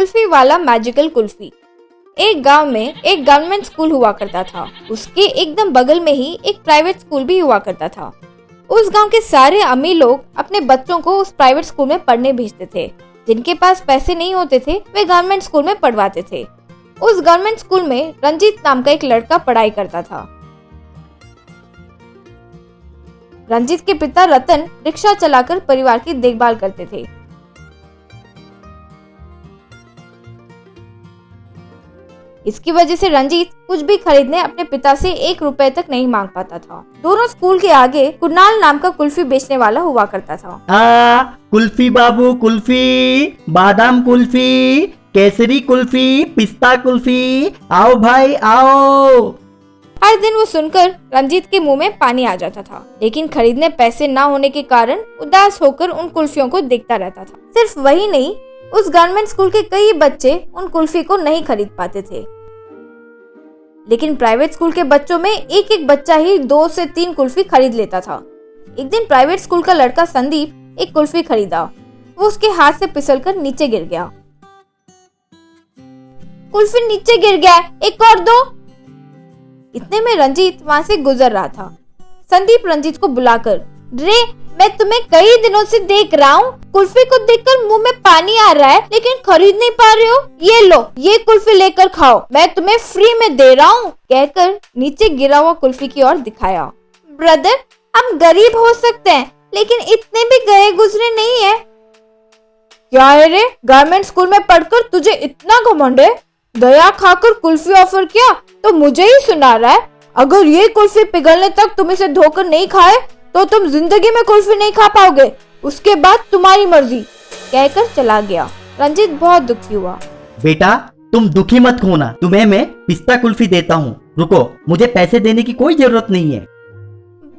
कुल्फी वाला मैजिकल कुल्फी। एक गांव में एक गवर्नमेंट स्कूल हुआ करता था। उसके एकदम बगल में ही एक प्राइवेट स्कूल भी हुआ करता था। उस गांव के सारे अमीर लोग अपने बच्चों को उस प्राइवेट स्कूल में पढ़ने भेजते थे। जिनके पास पैसे नहीं होते थे वे गवर्नमेंट स्कूल में पढ़वाते थे। उस गवर्नमेंट स्कूल में रंजीत नाम का एक लड़का पढ़ाई करता था। रंजीत के पिता रतन रिक्शा चलाकर परिवार की देखभाल करते थे। इसकी वजह से रंजीत कुछ भी खरीदने अपने पिता से 1 रुपए तक नहीं मांग पाता था। दोनों स्कूल के आगे कुणाल नाम का कुल्फी बेचने वाला हुआ करता था। कुल्फी बाबू कुल्फी, बादाम कुल्फी, केसरी कुल्फी, पिस्ता कुल्फी, आओ भाई आओ। हर दिन वो सुनकर रंजीत के मुंह में पानी आ जाता था, लेकिन खरीदने पैसे ना होने के कारण उदास होकर उन कुल्फियों को देखता रहता था। सिर्फ वही नहीं, उस गवर्नमेंट स्कूल के कई बच्चे उन कुल्फी को नहीं खरीद पाते थे। लेकिन प्राइवेट स्कूल के बच्चों में एक एक बच्चा ही 2 से 3 कुल्फी खरीद लेता था। एक दिन प्राइवेट स्कूल का लड़का संदीप एक कुल्फी खरीदा। वो उसके हाथ से फिसलकर नीचे गिर गया। कुल्फी नीचे गिर गया, एक और दो। इतने में रंजीत वहां से गुजर रहा था। संदीप रंजीत को बुलाकर, रे मैं तुम्हें कई दिनों से देख रहा हूँ, कुल्फी को देखकर मुंह में पानी आ रहा है लेकिन खरीद नहीं पा रहे हो। ये लो, ये कुल्फी लेकर खाओ, मैं तुम्हें फ्री में दे रहा हूँ, कहकर नीचे गिरा हुआ कुल्फी की ओर दिखाया। ब्रदर, हम गरीब हो सकते हैं लेकिन इतने भी गए गुजरे नहीं है। क्या है रे, गवर्नमेंट स्कूल में पढ़कर तुझे इतना घमंड है? दया खाकर कुल्फी ऑफर किया तो मुझे ही सुना रहा है। अगर ये कुल्फी पिघलने तक तुम इसे धोकर नहीं खाए तो तुम जिंदगी में कुल्फी नहीं खा पाओगे, उसके बाद तुम्हारी मर्जी, कहकर चला गया। रंजीत बहुत दुखी हुआ। बेटा तुम दुखी मत होना, तुम्हें मैं पिस्ता कुल्फी देता हूँ। रुको, मुझे पैसे देने की कोई जरूरत नहीं है।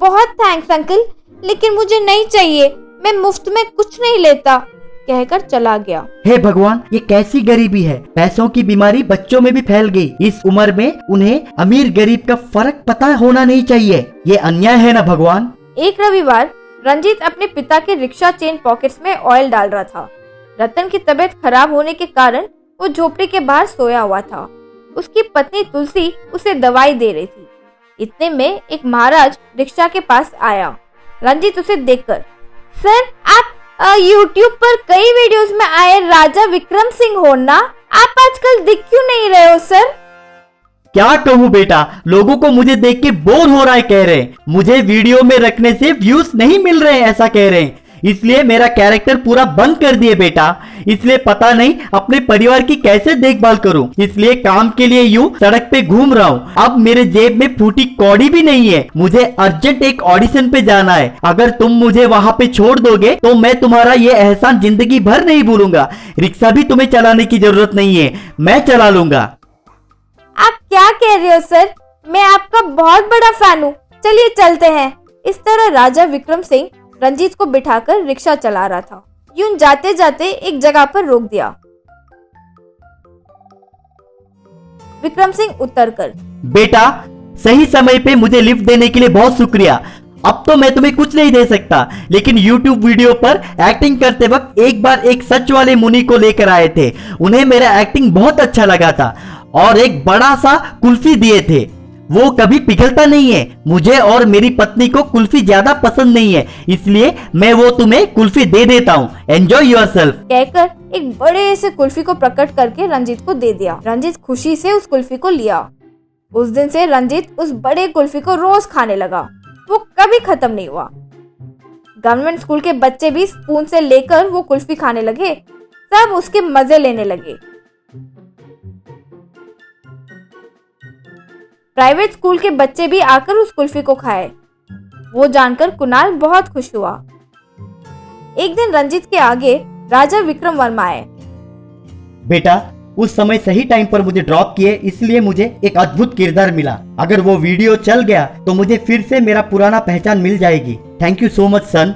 बहुत थैंक्स अंकल, लेकिन मुझे नहीं चाहिए, मैं मुफ्त में कुछ नहीं लेता, कहकर चला गया। हे भगवान, ये कैसी गरीबी है। पैसों की बीमारी बच्चों में भी फैल गई। इस उम्र में उन्हें अमीर गरीब का फर्क पता होना नहीं चाहिए। ये अन्याय है ना भगवान। एक रविवार रंजीत अपने पिता के रिक्शा चेन पॉकेट्स में ऑयल डाल रहा था। रतन की तबीयत खराब होने के कारण वो झोपड़ी के बाहर सोया हुआ था। उसकी पत्नी तुलसी उसे दवाई दे रही थी। इतने में एक महाराज रिक्शा के पास आया। रंजीत उसे देखकर, सर आप YouTube पर कई वीडियोस में आए राजा विक्रम सिंह हो ना? आप आजकल दिख क्यों नहीं रहे हो सर? क्या कहूँ बेटा, लोगों को मुझे देख के बोर हो रहा है कह रहे हैं। मुझे वीडियो में रखने से व्यूज नहीं मिल रहे हैं ऐसा कह रहे हैं, इसलिए मेरा कैरेक्टर पूरा बंद कर दिए बेटा। इसलिए पता नहीं अपने परिवार की कैसे देखभाल करूं, इसलिए काम के लिए यूं सड़क पे घूम रहा हूं। अब मेरे जेब में फूटी कौड़ी भी नहीं है। मुझे अर्जेंट एक ऑडिशन पे जाना है। अगर तुम मुझे वहां पे छोड़ दोगे तो मैं तुम्हारा ये एहसान जिंदगी भर नहीं भूलूंगा। रिक्शा भी तुम्हें चलाने की जरूरत नहीं है, मैं चला लूंगा। आप क्या कह रहे हो सर? मैं आपका बहुत बड़ा फैन हूँ, चलिए चलते हैं। इस तरह राजा विक्रम सिंह रंजीत को बिठाकर रिक्शा चला रहा था। यूं जाते जाते एक जगह पर रोक दिया। विक्रम सिंह उतरकर, बेटा सही समय पे मुझे लिफ्ट देने के लिए बहुत शुक्रिया। अब तो मैं तुम्हें कुछ नहीं दे सकता, लेकिन YouTube वीडियो पर एक्टिंग करते वक्त एक बार एक सच वाले मुनि को लेकर आए थे। उन्हें मेरा एक्टिंग बहुत अच्छा लगा था और एक बड़ा सा कुल्फी दिए थे। वो कभी पिघलता नहीं है। मुझे और मेरी पत्नी को कुल्फी ज्यादा पसंद नहीं है, इसलिए मैं वो तुम्हें कुल्फी दे देता हूँ। एंजॉय योरसेल्फ, कहकर एक बड़े से कुल्फी को प्रकट करके रंजीत को दे दिया। रंजीत खुशी से उस कुल्फी को लिया। उस दिन से रंजीत उस बड़े कुल्फी को रोज खाने लगा। वो कभी खत्म नहीं हुआ। गवर्नमेंट स्कूल के बच्चे भी स्पून से लेकर वो कुल्फी खाने लगे। सब उसके मजे लेने लगे। प्राइवेट स्कूल के बच्चे भी आकर उस कुल्फी को खाए। वो जानकर कुणाल बहुत खुश हुआ। एक दिन रंजीत के आगे राजा विक्रम वर्मा आए। बेटा उस समय सही टाइम पर मुझे ड्रॉप किए, इसलिए मुझे एक अद्भुत किरदार मिला। अगर वो वीडियो चल गया तो मुझे फिर से मेरा पुराना पहचान मिल जाएगी। थैंक यू सो मच सन।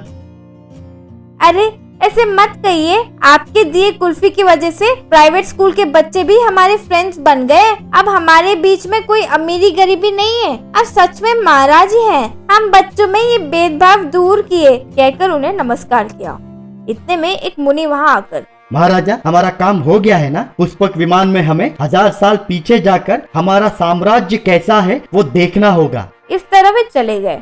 अरे ऐसे मत कहिए, आपके दिए कुल्फी की वजह से प्राइवेट स्कूल के बच्चे भी हमारे फ्रेंड्स बन गए। अब हमारे बीच में कोई अमीरी गरीबी नहीं है। अब सच में महाराज ही हैं। हम बच्चों में ये भेदभाव दूर किए, कहकर उन्हें नमस्कार किया। इतने में एक मुनि वहां आकर, महाराजा, हमारा काम हो गया है ना? पुष्पक विमान में हमें 1000 साल पीछे जाकर हमारा साम्राज्य कैसा है वो देखना होगा। इस तरह वे चले गए।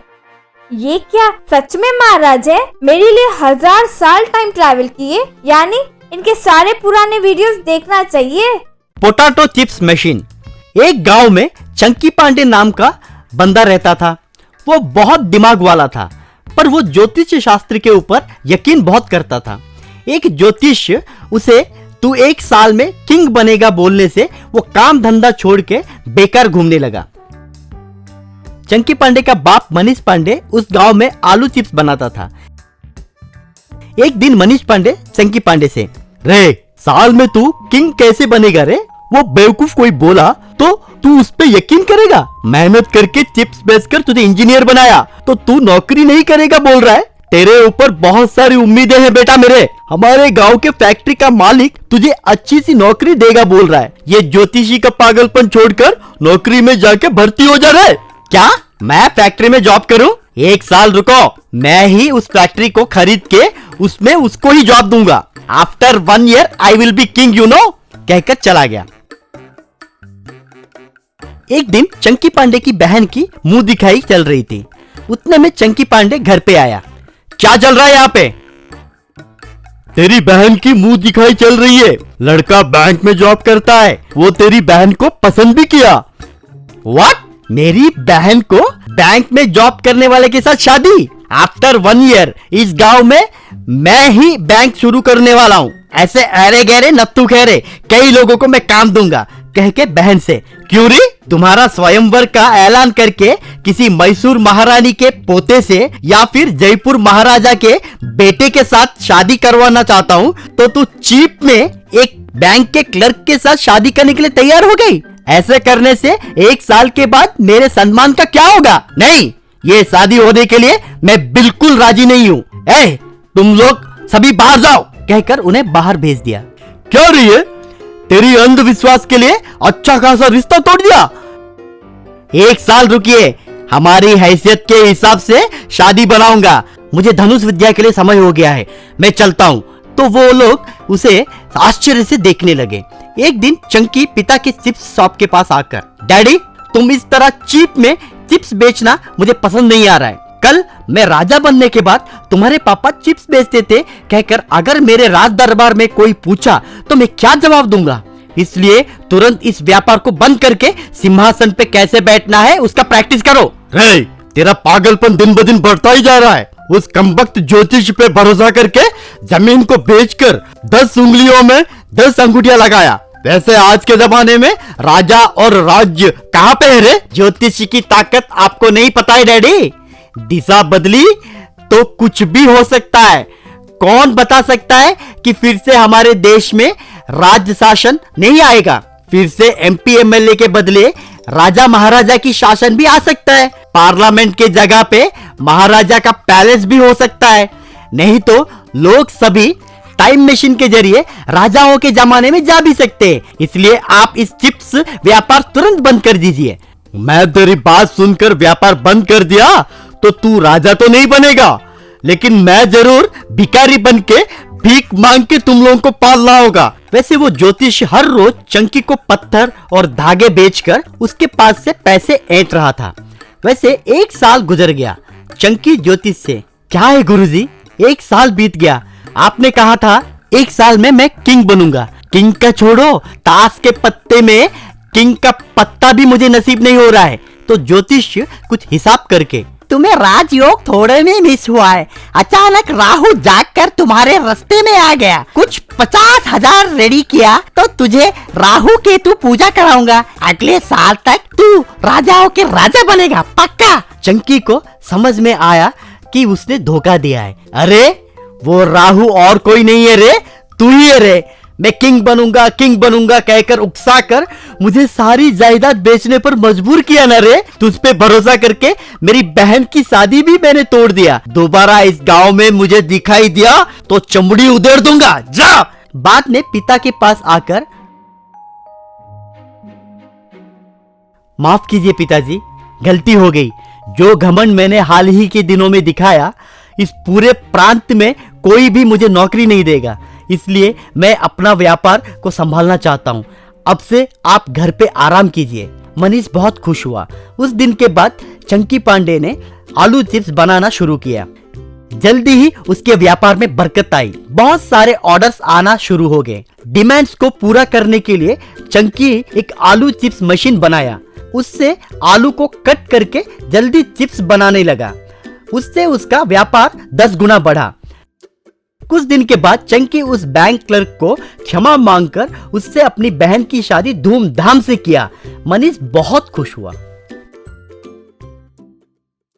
ये क्या सच में महाराज है? मेरे लिए 1000 साल टाइम ट्रैवल किए, यानी इनके सारे पुराने वीडियोस देखना चाहिए। Potato chips machine. एक गांव में चंकी पांडे नाम का बंदा रहता था। वो बहुत दिमाग वाला था, पर वो ज्योतिष शास्त्र के ऊपर यकीन बहुत करता था। एक ज्योतिष्य उसे तू 1 साल में किंग बनेगा बोलने से वो काम धंधा छोड़ के बेकार घूमने लगा। चंकी पांडे का बाप मनीष पांडे उस गांव में आलू चिप्स बनाता था। एक दिन मनीष पांडे चंकी पांडे से, रे साल में तू किंग कैसे बनेगा रे? वो बेवकूफ कोई बोला तो तू उस पे यकीन करेगा? मेहनत करके चिप्स बेचकर तुझे इंजीनियर बनाया तो तू नौकरी नहीं करेगा बोल रहा है? तेरे ऊपर बहुत सारी उम्मीदें हैं बेटा मेरे। हमारे गांव के फैक्ट्री का मालिक तुझे अच्छी सी नौकरी देगा बोल रहा है। ये ज्योतिषी का पागलपन छोड़कर नौकरी में जाके भर्ती हो जा रहा है। क्या मैं फैक्ट्री में जॉब करूं? 1 साल रुको, मैं ही उस फैक्ट्री को खरीद के उसमें उसको ही जॉब दूंगा। After 1 year I will be king you know, कहकर चला गया। एक दिन चंकी पांडे की बहन की मुंह दिखाई चल रही थी। उतने में चंकी पांडे घर पे आया। क्या चल रहा है यहाँ पे? तेरी बहन की मुंह दिखाई चल रही है। लड़का बैंक में जॉब करता है, वो तेरी बहन को पसंद भी किया। व्हाट? मेरी बहन को बैंक में जॉब करने वाले के साथ शादी? आफ्टर 1 ईयर इस गांव में मैं ही बैंक शुरू करने वाला हूँ। ऐसे अरे गहरे नत्थु खैरे कई लोगों को मैं काम दूंगा, कह के बहन से, क्यों री? तुम्हारा स्वयंवर का ऐलान करके किसी मैसूर महारानी के पोते से या फिर जयपुर महाराजा के बेटे के साथ शादी करवाना चाहता हूँ तो तू चीप में एक बैंक के क्लर्क के साथ शादी करने के लिए तैयार हो गई। ऐसे करने से 1 साल के बाद मेरे सम्मान का क्या होगा? नहीं, ये शादी होने के लिए मैं बिल्कुल राजी नहीं हूँ। तुम लोग सभी बाहर जाओ, कहकर उन्हें बाहर भेज दिया। क्या रही है? तेरी अंधविश्वास के लिए अच्छा खासा रिश्ता तोड़ दिया। 1 साल रुकिए, हमारी हैसियत के हिसाब से शादी बनाऊंगा। मुझे धनुष विद्या के लिए समय हो गया है, मैं चलता हूँ। तो वो लोग उसे आश्चर्य से देखने लगे। एक दिन चंकी पिता के चिप्स शॉप के पास आकर, डैडी तुम इस तरह चीप में चिप्स बेचना मुझे पसंद नहीं आ रहा है। कल मैं राजा बनने के बाद तुम्हारे पापा चिप्स बेचते थे, कहकर अगर मेरे राज दरबार में कोई पूछा तो मैं क्या जवाब दूंगा? इसलिए तुरंत इस व्यापार को बंद करके सिंहासन पे कैसे बैठना है उसका प्रैक्टिस करो। रे, तेरा पागलपन दिन ब दिन बढ़ता ही जा रहा है। उस कमबख्त ज्योतिष पे भरोसा करके जमीन को बेचकर 10 उंगलियों में 10 अंगूठियां लगाया। वैसे आज के जमाने में राजा और राज्य कहाँ पे है रे? ज्योतिषी की ताकत आपको नहीं पता है डैडी। दिशा बदली तो कुछ भी हो सकता है। कौन बता सकता है कि फिर से हमारे देश में राज्य शासन नहीं आएगा? फिर से एमपी एमएलए के बदले राजा महाराजा की शासन भी आ सकता है। पार्लियामेंट के जगह पे महाराजा का पैलेस भी हो सकता है। नहीं तो लोग सभी टाइम मशीन के जरिए राजाओं के जमाने में जा भी सकते हैं। इसलिए आप इस चिप्स व्यापार तुरंत बंद कर दीजिए। मैं तेरी बात सुनकर व्यापार बंद कर दिया तो तू राजा तो नहीं बनेगा, लेकिन मैं जरूर भिखारी बन के भीख मांग के तुम लोगों को पालना होगा। वैसे वो ज्योतिष हर रोज चंकी को पत्थर और धागे बेचकर उसके पास से पैसे ऐंठ रहा था। वैसे 1 साल गुजर गया। चंकी ज्योतिष से, क्या है गुरुजी, 1 साल बीत गया। आपने कहा था 1 साल में मैं किंग बनूंगा। किंग का छोड़ो, ताश के पत्ते में किंग का पत्ता भी मुझे नसीब नहीं हो रहा है। तो ज्योतिष कुछ हिसाब करके, तुम्हें राजयोग थोड़े में मिस हुआ है। अचानक राहु जागकर तुम्हारे रास्ते में आ गया। कुछ 50,000 रेडी किया तो तुझे राहु केतु पूजा कराऊंगा। अगले साल तक तू राजाओं के राजा बनेगा, पक्का। चंकी को समझ में आया कि उसने धोखा दिया है। अरे वो राहु और कोई नहीं है रे, तू ही है रे। मैं किंग बनूंगा कहकर उकसाकर मुझे सारी जायदाद बेचने पर मजबूर किया ना रे। तुझ पे भरोसा करके मेरी बहन की शादी भी मैंने तोड़ दिया। दोबारा इस गांव में मुझे दिखाई दिया तो चमड़ी उधेड़ दूंगा, जा। बाद में पिता के पास आकर, माफ कीजिए पिताजी, गलती हो गई। जो घमंड मैंने हाल ही के दिनों में दिखाया, इस पूरे प्रांत में कोई भी मुझे नौकरी नहीं देगा। इसलिए मैं अपना व्यापार को संभालना चाहता हूँ। अब से आप घर पे आराम कीजिए। मनीष बहुत खुश हुआ। उस दिन के बाद चंकी पांडे ने आलू चिप्स बनाना शुरू किया। जल्दी ही उसके व्यापार में बरकत आई। बहुत सारे ऑर्डर्स आना शुरू हो गए। डिमांड्स को पूरा करने के लिए चंकी एक आलू चिप्स मशीन बनाया। उससे आलू को कट करके जल्दी चिप्स बनाने लगा। उससे उसका व्यापार 10 गुना बढ़ा। कुछ दिन के बाद चंकी उस बैंक क्लर्क को क्षमा मांगकर उससे अपनी बहन की शादी धूमधाम से किया। मनीष बहुत खुश हुआ।